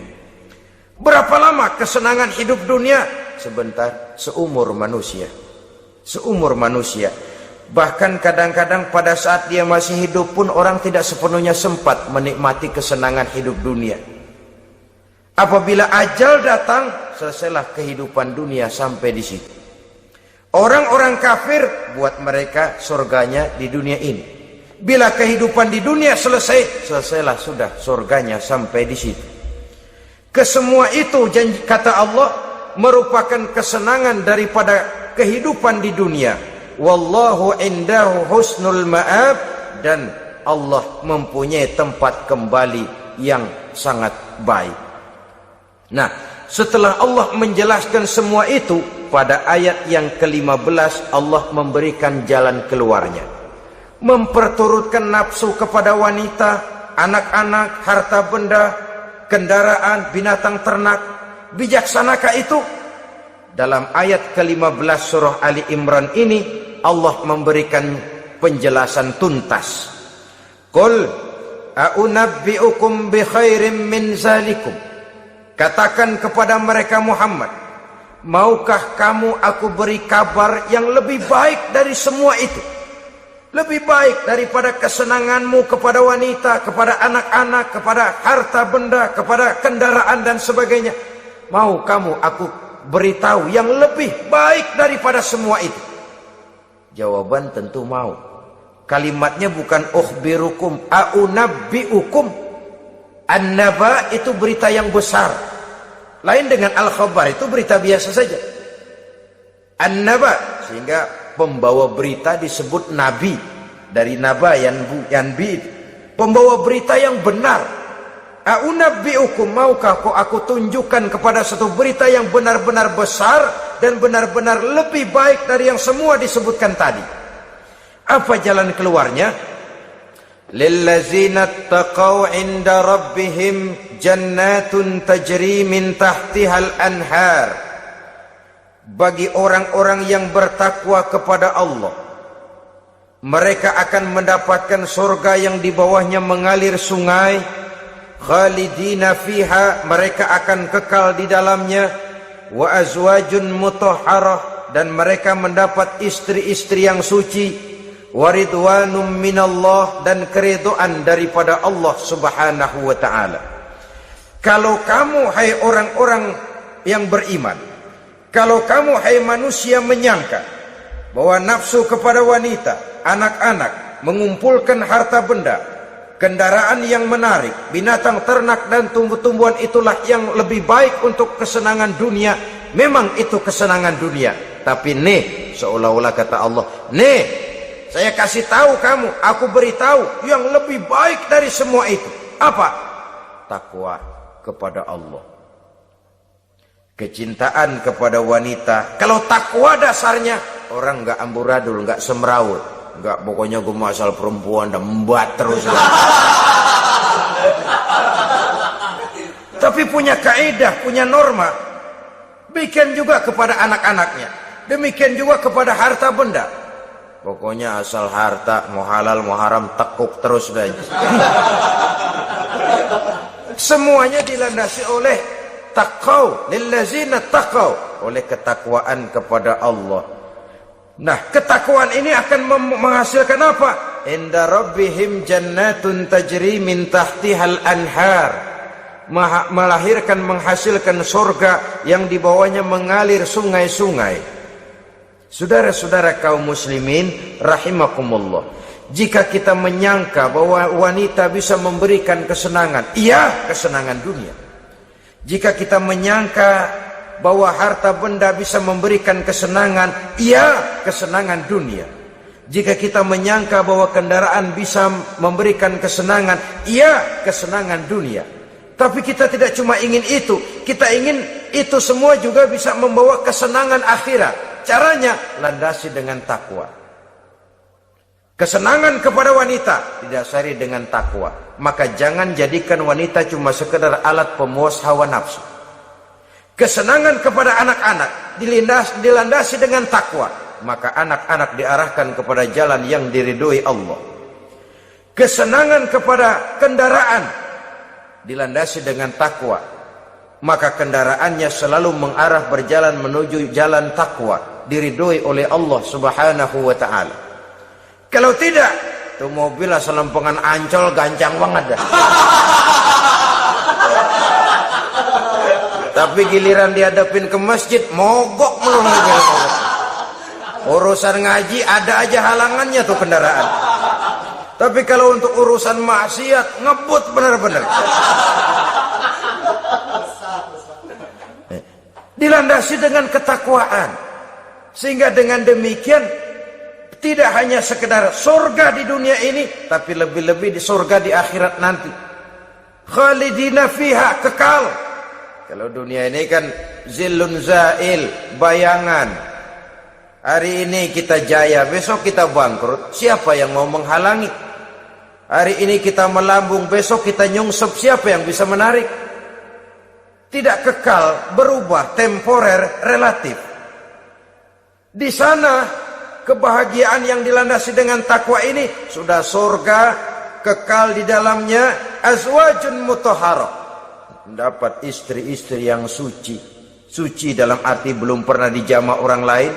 Berapa lama kesenangan hidup dunia? Sebentar, seumur manusia. Seumur manusia. Bahkan kadang-kadang pada saat dia masih hidup pun orang tidak sepenuhnya sempat menikmati kesenangan hidup dunia. Apabila ajal datang, selesailah kehidupan dunia sampai di situ. Orang-orang kafir, buat mereka surganya di dunia ini. Bila kehidupan di dunia selesai, selesailah sudah surganya sampai di situ. Kesemua itu, kata Allah, merupakan kesenangan daripada kehidupan di dunia. Wallahu indahu husnul ma'ab, dan Allah mempunyai tempat kembali yang sangat baik. Nah, setelah Allah menjelaskan semua itu, pada ayat yang ke-15 Allah memberikan jalan keluarnya. Memperturutkan nafsu kepada wanita, anak-anak, harta benda, kendaraan, binatang ternak. Bijaksanakah itu? Dalam ayat ke-15 surah Ali Imran ini, Allah memberikan penjelasan tuntas. Qul a'unabbi'ukum bi khairim min zalikum. Katakan kepada mereka Muhammad, maukah kamu aku beri kabar yang lebih baik dari semua itu? Lebih baik daripada kesenanganmu kepada wanita, kepada anak-anak, kepada harta benda, kepada kendaraan dan sebagainya. Mau kamu aku beritahu yang lebih baik daripada semua itu? Jawaban tentu mau. Kalimatnya bukan ukhbirukum, a'unabbi'ukum. An-naba itu berita yang besar. Lain dengan al-khabar, itu berita biasa saja. An-naba, sehingga pembawa berita disebut nabi. Dari naba, yanbi, pembawa berita yang benar. A'unabbi'ukum, maukah aku tunjukkan kepada satu berita yang benar-benar besar dan benar-benar lebih baik dari yang semua disebutkan tadi. Apa jalan keluarnya? Lillazina taqaw 'inda rabbihim jannatun tajri min tahtihal anhar. Bagi orang-orang yang bertakwa kepada Allah, mereka akan mendapatkan surga yang di bawahnya mengalir sungai. Khalidina fiha, mereka akan kekal di dalamnya. Wa azwajun mutahharah, dan mereka mendapat istri-istri yang suci. Waridwanum minallah, dan keridhaan daripada Allah subhanahu wa ta'ala. Kalau kamu hai orang-orang yang beriman, kalau kamu hai manusia menyangka bahwa nafsu kepada wanita, anak-anak, mengumpulkan harta benda, kendaraan yang menarik, binatang ternak dan tumbuh-tumbuhan itulah yang lebih baik untuk kesenangan dunia, memang itu kesenangan dunia. Tapi nih, seolah-olah kata Allah, nih saya kasih tahu kamu, aku beritahu yang lebih baik dari semua itu. Apa? Takwa kepada Allah. Kecintaan kepada wanita. Kalau takwa dasarnya, orang nggak amburadul, nggak semrawut, nggak pokoknya gue masal perempuan dan membuat terus. Tapi punya kaidah, punya norma. Demikian juga kepada anak-anaknya. Demikian juga kepada harta benda. Pokoknya asal harta, mau halal, mau haram, tekuk terus saja. Semuanya dilandasi oleh taqaw, lillazina taqaw, oleh ketakwaan kepada Allah. Nah, ketakwaan ini akan menghasilkan apa? Inda rabbihim jannatun tajri min tahtihal anhar. Melahirkan, menghasilkan surga yang di bawahnya mengalir sungai-sungai. Saudara-saudara kaum muslimin rahimakumullah, jika kita menyangka bahwa wanita bisa memberikan kesenangan, iya, kesenangan dunia. Jika kita menyangka bahwa harta benda bisa memberikan kesenangan, iya, kesenangan dunia. Jika kita menyangka bahwa kendaraan bisa memberikan kesenangan, iya, kesenangan dunia. Tapi kita tidak cuma ingin itu, kita ingin itu semua juga bisa membawa kesenangan akhirat. Caranya landasi dengan takwa. Kesenangan kepada wanita didasari dengan takwa. Maka jangan jadikan wanita cuma sekedar alat pemuas hawa nafsu. Kesenangan kepada anak-anak dilandasi dengan takwa. Maka anak-anak diarahkan kepada jalan yang diridhoi Allah. Kesenangan kepada kendaraan dilandasi dengan takwa. Maka kendaraannya selalu mengarah berjalan menuju jalan takwa, diridhoi oleh Allah Subhanahu wa ta'ala. Kalau tidak, tuh mobil asal lempengan Ancol gancang banget dah. Tapi giliran dihadapin ke masjid, mogok melulu. Urusan ngaji ada aja halangannya tuh kendaraan. Tapi kalau untuk urusan maksiat, ngebut benar-benar. Dilandasi dengan ketakwaan. Sehingga dengan demikian tidak hanya sekedar surga di dunia ini, tapi lebih-lebih di surga di akhirat nanti. Khalidina fiha, kekal. Kalau dunia ini kan zillun zail, bayangan. Hari ini kita jaya, besok kita bangkrut. Siapa yang mau menghalangi? Hari ini kita melambung, besok kita nyungsep. Siapa yang bisa menarik? Tidak kekal, berubah, temporer, relatif. Di sana kebahagiaan yang dilandasi dengan takwa ini sudah surga, kekal di dalamnya, azwajun mutahharah. Mendapat istri-istri yang suci. Suci dalam arti belum pernah dijamah orang lain.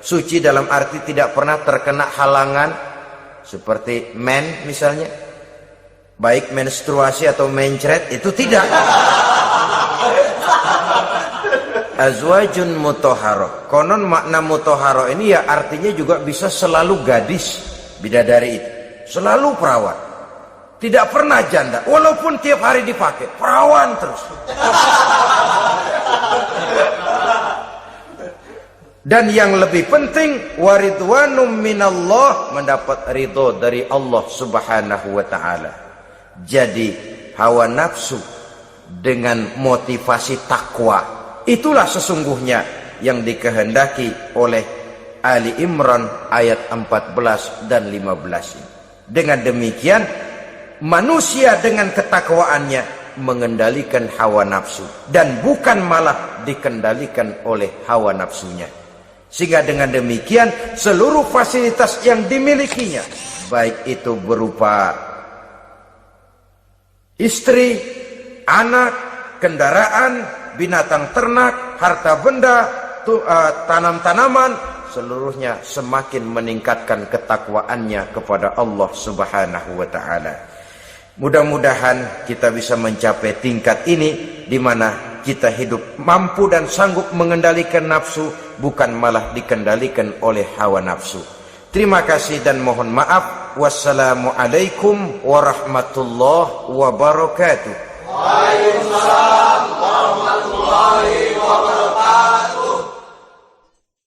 Suci dalam arti tidak pernah terkena halangan. Seperti men misalnya. Baik menstruasi atau mencret, itu tidak. Azwajun mutahharah. Konon makna mutahharah ini ya artinya juga bisa selalu gadis, bidadari itu. Selalu perawan. Tidak pernah janda. Walaupun tiap hari dipakai, perawan terus. Dan yang lebih penting, waridwanum minallah, mendapat ridho dari Allah Subhanahu wa ta'ala. Jadi hawa nafsu dengan motivasi takwa, itulah sesungguhnya yang dikehendaki oleh Ali Imran ayat 14 dan 15 ini. Dengan demikian, manusia dengan ketakwaannya mengendalikan hawa nafsu dan bukan malah dikendalikan oleh hawa nafsunya. Sehingga dengan demikian seluruh fasilitas yang dimilikinya, baik itu berupa istri, anak, kendaraan, binatang ternak, harta benda, tanam-tanaman, seluruhnya semakin meningkatkan ketakwaannya kepada Allah Subhanahu wa ta'ala. Mudah-mudahan kita bisa mencapai tingkat ini, di mana kita hidup mampu dan sanggup mengendalikan nafsu, bukan malah dikendalikan oleh hawa nafsu. Terima kasih dan mohon maaf. Wassalamualaikum warahmatullahi wabarakatuh. Waalaikumsalam warahmatullahi